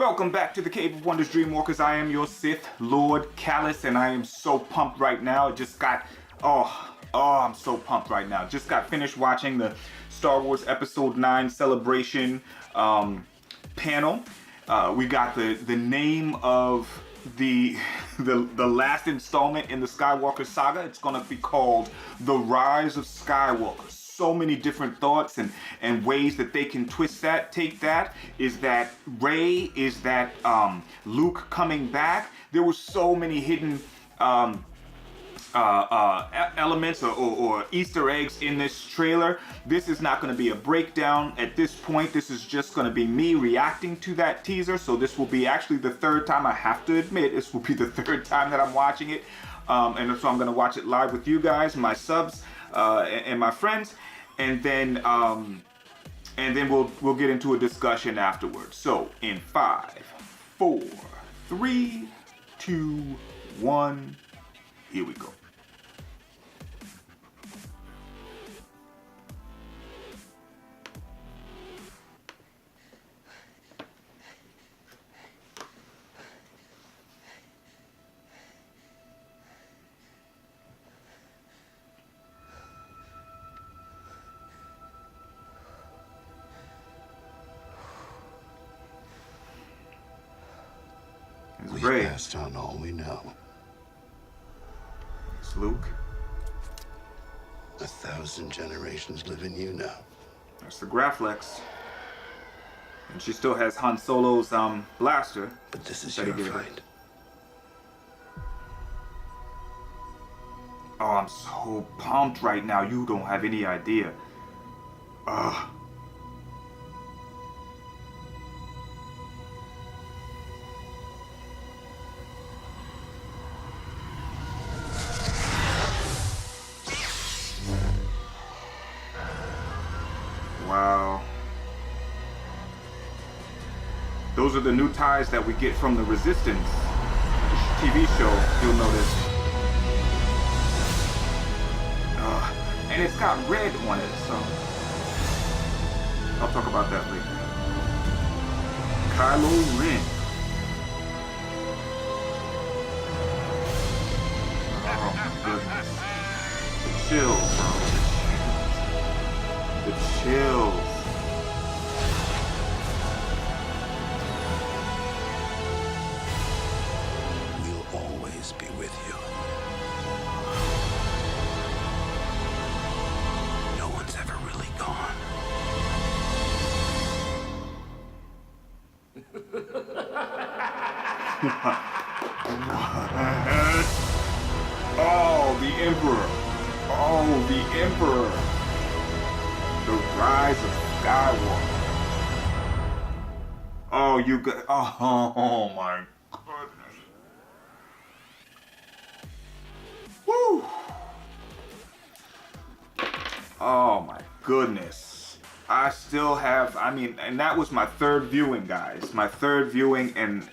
Welcome back to the Cave of Wonders, Dreamwalkers. I am your Sith Lord Callus, and I am so pumped right now. It just got, I'm so pumped right now. Just got finished watching the Star Wars Episode 9 celebration panel. We got the name of the last installment in the Skywalker saga. It's gonna be called The Rise of Skywalker. So many different thoughts and ways that they can twist that, take that. Is that Rey? Is that Luke coming back? There were so many hidden elements or Easter eggs in this trailer. This is not going to be a breakdown at this point. This is just going to be me reacting to that teaser. So this will be actually the third time, I have to admit, this will be the third time that I'm watching it. And so I'm going to watch it live with you guys, my subs, and my friends. And then we'll get into a discussion afterwards. So in 5, 4, 3, 2, 1, here we go. We've Rey. passed on all we know. It's Luke. 1,000 generations live in you now. That's the Graflex. And she still has Han Solo's blaster. But this is That your he gave her. fight. Oh, I'm so pumped right now. You don't have any idea. Wow. Those are the new ties that we get from the Resistance TV show, you'll notice. And it's got red on it, so I'll talk about that later. Kylo Ren. Oh my goodness. The chills, bro. The chills. We'll always be with you. No one's ever really gone. Oh, the Emperor. Oh, the Emperor. The Rise of Skywalker. Oh, you got. Oh my goodness. Woo. Oh my goodness. I still have, and that was my third viewing, guys. My third viewing, and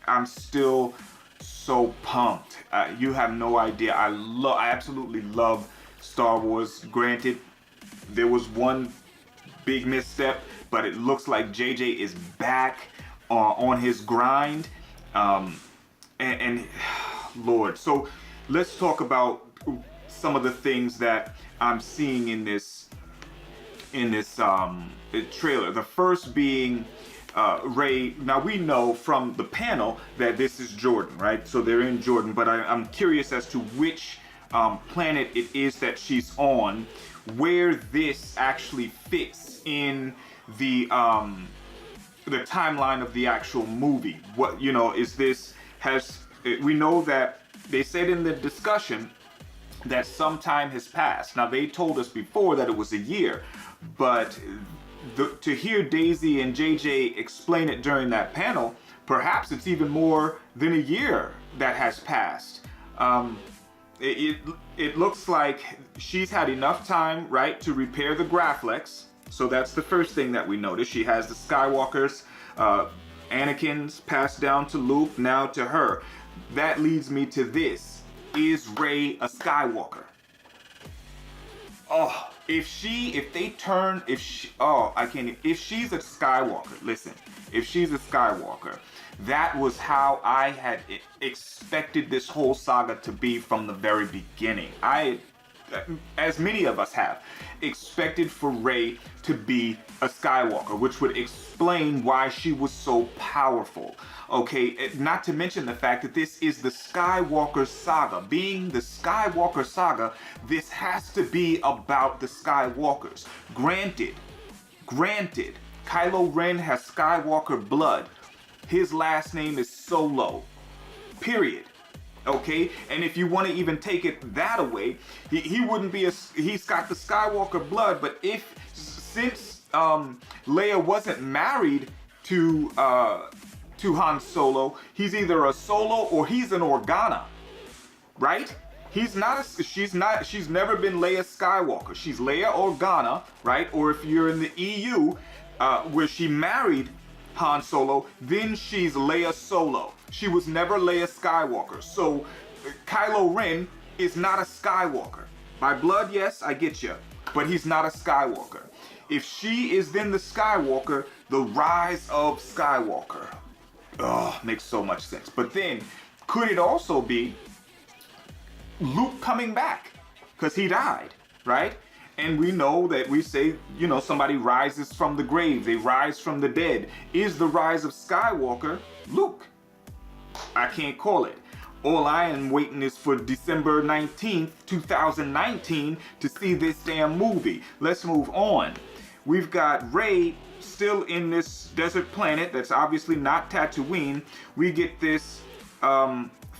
I'm still so pumped. You have no idea. I absolutely love Star Wars. Granted, there was one big misstep, but it looks like JJ is back on his grind. And Lord, so let's talk about some of the things that I'm seeing in this trailer. The first being Rey. Now we know from the panel that this is Jordan, right? So they're in Jordan, but I'm curious as to which planet it is that she's on, where this actually fits in the timeline of the actual movie. What, is this, we know that they said in the discussion that some time has passed. Now they told us before that it was a year, but to hear Daisy and JJ explain it during that panel, perhaps it's even more than a year that has passed. It looks like she's had enough time, right, to repair the Graflex. So that's the first thing that we notice. She has the Skywalkers, Anakin's passed down to Luke, now to her. That leads me to this. Is Rey a Skywalker? Oh, if she's a Skywalker, listen, if she's a Skywalker, that was how I had expected this whole saga to be from the very beginning. As many of us have, expected for Rey to be a Skywalker, which would explain why she was so powerful. Okay, not to mention the fact that this is the Skywalker saga. Being the Skywalker saga, this has to be about the Skywalkers. Granted, Kylo Ren has Skywalker blood. His last name is Solo. Period. Okay, and if you want to even take it that away, he wouldn't be he's got the Skywalker blood, but since Leia wasn't married to Han Solo, he's either a Solo or he's an Organa, right? She's never been Leia Skywalker. She's Leia Organa, right? Or if you're in the EU, where she married Han Solo, then she's Leia Solo. She was never Leia Skywalker. So Kylo Ren is not a Skywalker. By blood, yes, I get you, but he's not a Skywalker. If she is then the Skywalker, the Rise of Skywalker. Makes so much sense. But then, could it also be Luke coming back? Because he died, right? And we know that we say, somebody rises from the grave. They rise from the dead. Is the Rise of Skywalker Luke? I can't call it. All I am waiting is for December 19th, 2019 to see this damn movie. Let's move on. We've got Rey still in this desert planet that's obviously not Tatooine. We get this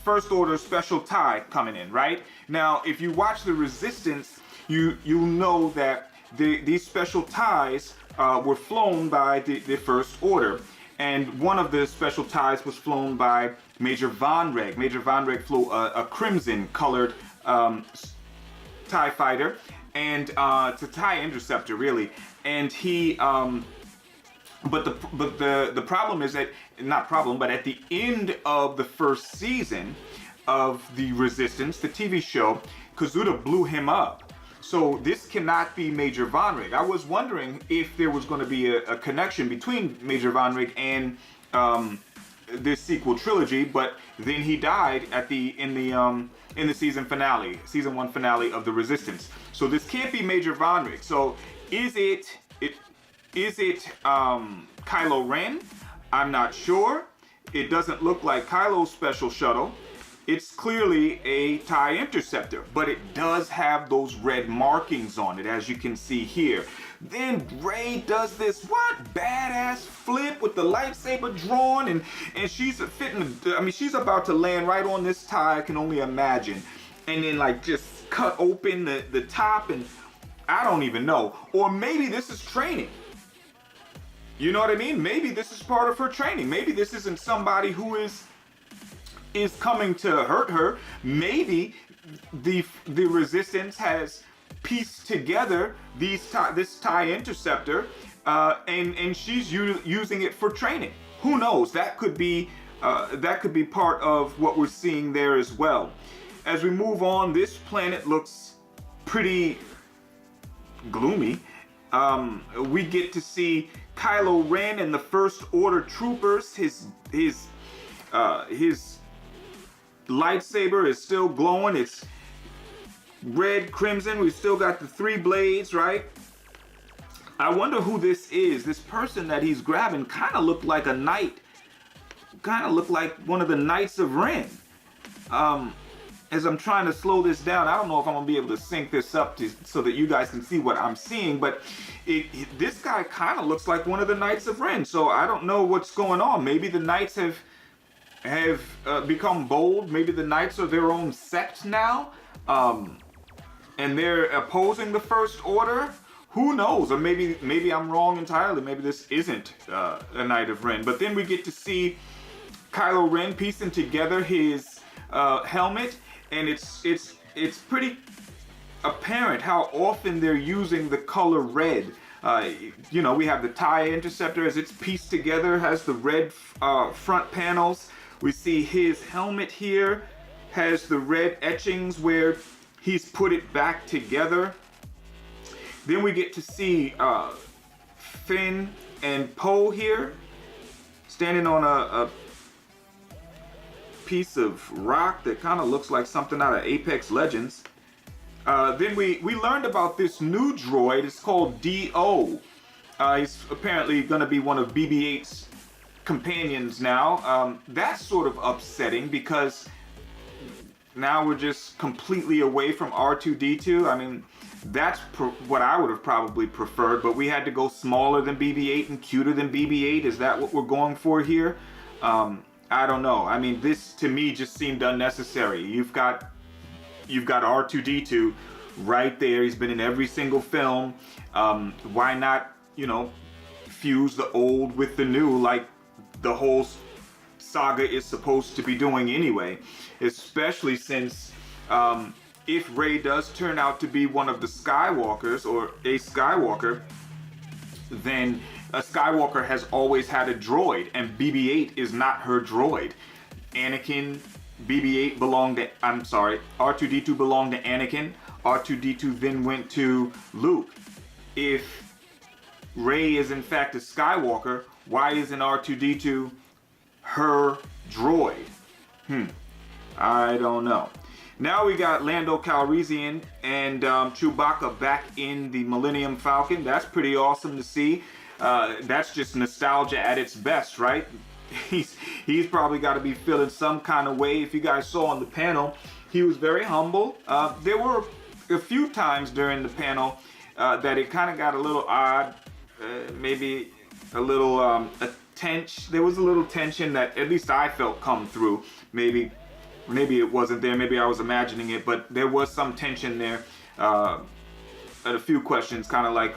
First Order special tie coming in, right? Now, if you watch the Resistance, you know that these special ties were flown by the First Order. And one of the special ties was flown by Major Von Reg. Major Von Reg flew a crimson-colored TIE fighter, and it's a TIE interceptor, really. And he, but the problem is that, not problem, but at the end of the first season of the Resistance, the TV show, Kazuda blew him up. So this cannot be Major Von Reg. I was wondering if there was going to be a connection between Major Von Reg and this sequel trilogy, but then he died in the season finale, season 1 finale of the Resistance. So this can't be Major Von Reg. So is it Kylo Ren? I'm not sure. It doesn't look like Kylo's special shuttle. It's clearly a TIE interceptor, but it does have those red markings on it, as you can see here. Then Rey does this badass flip with the lightsaber drawn, and she's she's about to land right on this TIE, I can only imagine. And then just cut open the top, and I don't even know. Or maybe this is training. You know what I mean? Maybe this is part of her training. Maybe this isn't somebody who is coming to hurt her. Maybe the Resistance has pieced together this TIE interceptor, and she's using it for training. Who knows? That could be part of what we're seeing there as well. As we move on, this planet looks pretty gloomy. We get to see Kylo Ren and the First Order troopers. His lightsaber is still glowing. It's red, crimson. We've still got the 3 blades, right? I wonder who this is. This person that he's grabbing kind of looked like a knight. Kind of looked like one of the Knights of Ren. As I'm trying to slow this down, I don't know if I'm going to be able to sync this up so that you guys can see what I'm seeing, but this guy kind of looks like one of the Knights of Ren. So I don't know what's going on. Maybe the Knights have become bold. Maybe the Knights are their own sect now, and they're opposing the First Order. Who knows? Or maybe I'm wrong entirely. Maybe this isn't a Knight of Ren. But then we get to see Kylo Ren piecing together his helmet, and it's pretty apparent how often they're using the color red. We have the TIE interceptor as it's pieced together, has the red front panels. We see his helmet here has the red etchings where he's put it back together. Then we get to see Finn and Poe here, standing on a piece of rock that kind of looks like something out of Apex Legends. Then we learned about this new droid. It's called D.O. He's apparently going to be one of BB-8's companions now. That's sort of upsetting because now we're just completely away from R2-D2. I mean, that's what I would have probably preferred, but we had to go smaller than BB-8 and cuter than BB-8. Is that what we're going for here? I don't know. I mean, this to me just seemed unnecessary. You've got R2-D2 right there. He's been in every single film. Why not, you know, fuse the old with the new like the whole saga is supposed to be doing anyway? Especially since if Rey does turn out to be one of the Skywalkers or a Skywalker, then a Skywalker has always had a droid, and BB-8 is not her droid. BB-8 belonged to, I'm sorry, R2-D2 belonged to Anakin. R2-D2 then went to Luke. If Rey is in fact a Skywalker, why isn't R2-D2 her droid? I don't know. Now we got Lando Calrissian and Chewbacca back in the Millennium Falcon. That's pretty awesome to see. That's just nostalgia at its best, right? He's probably got to be feeling some kind of way. If you guys saw on the panel, he was very humble. There were a few times during the panel that it kind of got a little odd, maybe a little there was a little tension that at least I felt come through. Maybe it wasn't there, maybe I was imagining it, but there was some tension there. A few questions, kind of like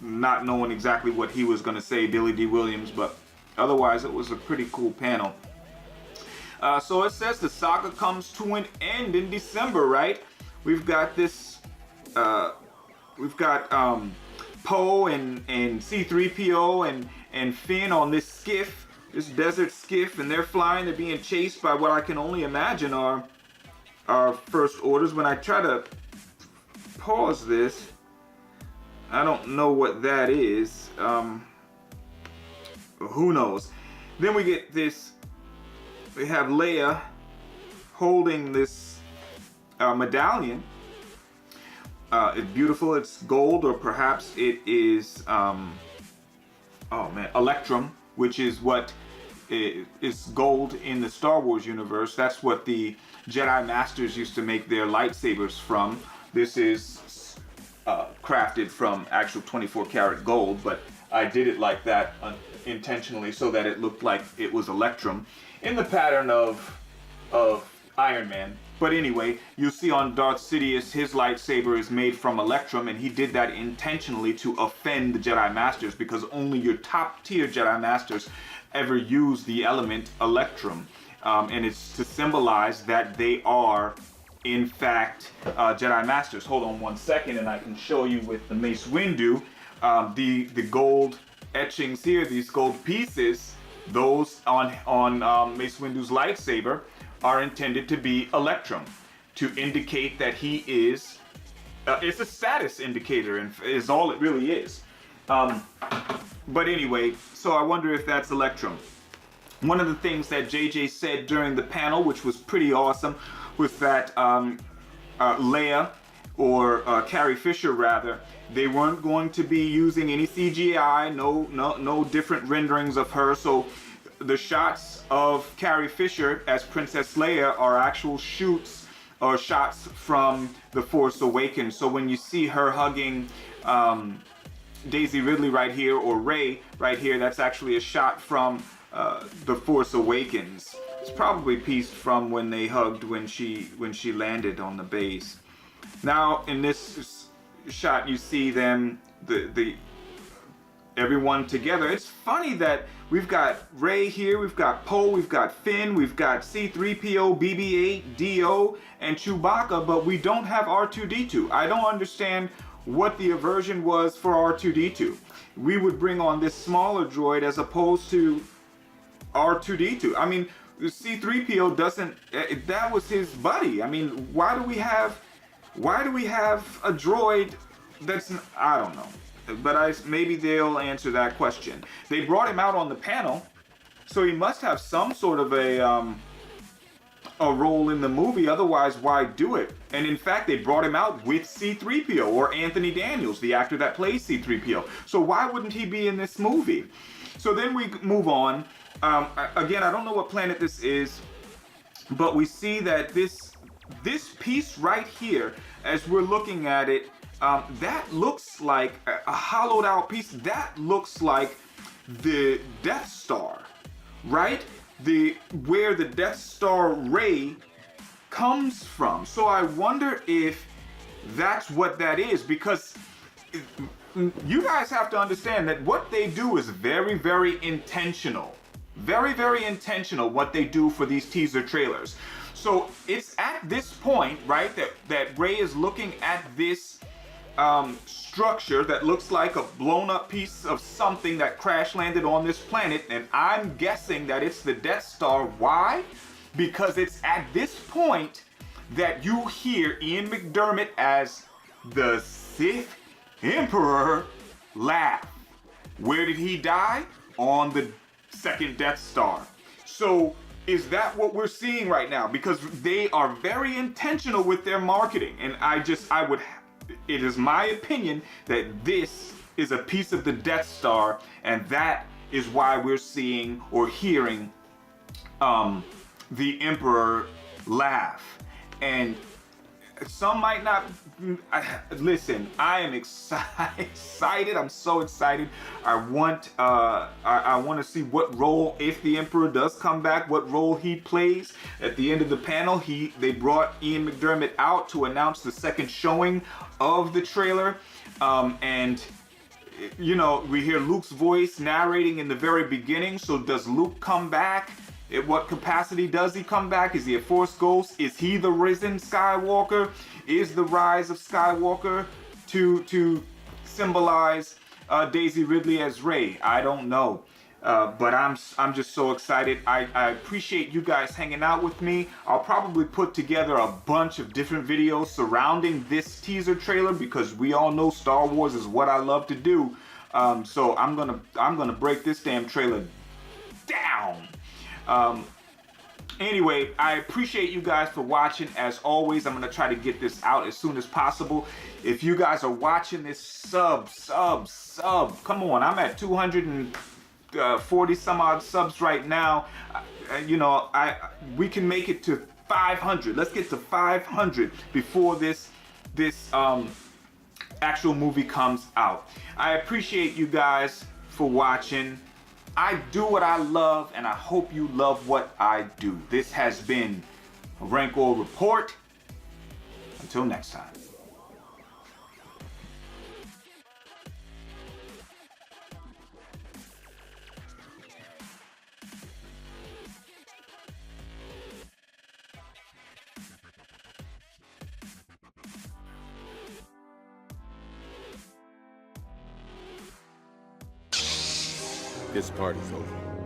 not knowing exactly what he was going to say, Billy D. Williams, but otherwise it was a pretty cool panel. So it says the saga comes to an end in December, right? We've got this, we've got Poe and C-3PO and Finn on this skiff, this desert skiff, and they're flying. They're being chased by what I can only imagine are First Orders. When I try to pause this, I don't know what that is. Who knows? Then we get this. We have Leia holding this medallion. It's beautiful. It's gold, or perhaps it is electrum, which is what is gold in the Star Wars universe. That's what the Jedi Masters used to make their lightsabers from. This is crafted from actual 24 karat gold, but I did it like that intentionally so that it looked like it was electrum in the pattern of Iron Man. But anyway, you see on Darth Sidious, his lightsaber is made from electrum, and he did that intentionally to offend the Jedi Masters, because only your top tier Jedi Masters ever use the element electrum. And it's to symbolize that they are, in fact, Jedi Masters. Hold on one second and I can show you with the Mace Windu, the gold etchings here, these gold pieces, those on Mace Windu's lightsaber are intended to be electrum, to indicate that he is, it's a status indicator, and is all it really is. But anyway, so I wonder if that's electrum. One of the things that JJ said during the panel, which was pretty awesome, was that Leia, or Carrie Fisher rather, they weren't going to be using any CGI, no different renderings of her. So the shots of Carrie Fisher as Princess Leia are actual shoots or shots from The Force Awakens. So when you see her hugging Daisy Ridley right here, or Rey right here, that's actually a shot from The Force Awakens. It's probably pieced from when they hugged when she landed on the base. Now in this shot you see them, everyone together. It's funny that we've got Rey here, we've got Poe, we've got Finn, we've got C-3PO, BB-8, D-O, and Chewbacca, but we don't have R2-D2. I don't understand what the aversion was for R2-D2. We would bring on this smaller droid as opposed to R2-D2. I mean, C-3PO doesn't, that was his buddy. I mean, why do we have a droid I don't know. But maybe they'll answer that question. They brought him out on the panel, so he must have some sort of a role in the movie. Otherwise, why do it? And in fact, they brought him out with C-3PO, or Anthony Daniels, the actor that plays C-3PO. So why wouldn't he be in this movie? So then we move on. Again, I don't know what planet this is, but we see that this piece right here, as we're looking at it, that looks like a hollowed out piece. That looks like the Death Star, right? Where the Death Star ray comes from. So I wonder if that's what that is, because you guys have to understand that what they do is very, very intentional. Very, very intentional what they do for these teaser trailers. So it's at this point, right, that Rey is looking at this structure that looks like a blown up piece of something that crash landed on this planet, and I'm guessing that it's the Death Star. Why? Because it's at this point that you hear Ian McDiarmid as the Sith Emperor laugh. Where did he die? On the second Death Star. So is that what we're seeing right now? Because they are very intentional with their marketing, and it is my opinion that this is a piece of the Death Star, and that is why we're seeing or hearing the Emperor laugh. And some might not listen. I am excited. I'm so excited. I want to see what role, if the Emperor does come back, what role he plays. At the end of the panel, they brought Ian McDiarmid out to announce the second showing of the trailer, and you know, we hear Luke's voice narrating in the very beginning. So does Luke come back? In what capacity does he come back? Is he a Force ghost? Is he the risen Skywalker? Is the rise of Skywalker to symbolize Daisy Ridley as Rey? I don't know. But I'm just so excited. I appreciate you guys hanging out with me. I'll probably put together a bunch of different videos surrounding this teaser trailer, because we all know Star Wars is what I love to do. So I'm gonna break this damn trailer down. Anyway, I appreciate you guys for watching. As always, I'm gonna try to get this out as soon as possible. If you guys are watching this, sub. Come on, I'm at 240 some odd subs right now. You know, we can make it to 500. Let's get to 500 before this actual movie comes out. I appreciate you guys for watching. I do what I love, and I hope you love what I do. This has been a Rancor Report. Until next time. This party's over.